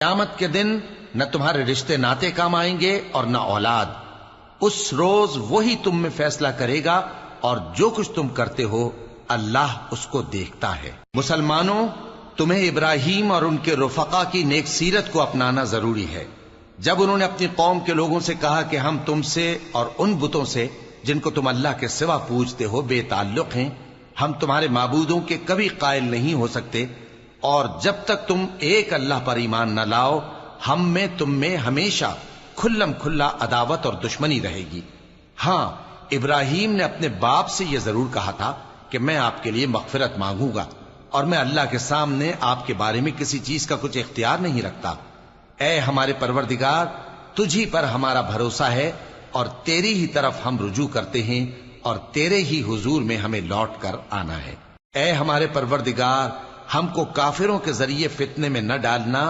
قیامت کے دن نہ تمہارے رشتے ناتے کام آئیں گے اور نہ اولاد. اس روز وہی تم میں فیصلہ کرے گا اور جو کچھ تم کرتے ہو اللہ اس کو دیکھتا ہے. مسلمانوں، تمہیں ابراہیم اور ان کے رفقا کی نیک سیرت کو اپنانا ضروری ہے. جب انہوں نے اپنی قوم کے لوگوں سے کہا کہ ہم تم سے اور ان بتوں سے جن کو تم اللہ کے سوا پوجتے ہو بے تعلق ہیں، ہم تمہارے معبودوں کے کبھی قائل نہیں ہو سکتے، اور جب تک تم ایک اللہ پر ایمان نہ لاؤ ہم میں تم میں ہمیشہ کھلم کھلا عداوت اور دشمنی رہے گی. ہاں، ابراہیم نے اپنے باپ سے یہ ضرور کہا تھا کہ میں آپ کے لیے مغفرت مانگوں گا اور میں اللہ کے سامنے آپ کے بارے میں کسی چیز کا کچھ اختیار نہیں رکھتا. اے ہمارے پروردگار، تجھی پر ہمارا بھروسہ ہے اور تیری ہی طرف ہم رجوع کرتے ہیں اور تیرے ہی حضور میں ہمیں لوٹ کر آنا ہے. اے ہمارے پروردگار، ہم کو کافروں کے ذریعے فتنے میں نہ ڈالنا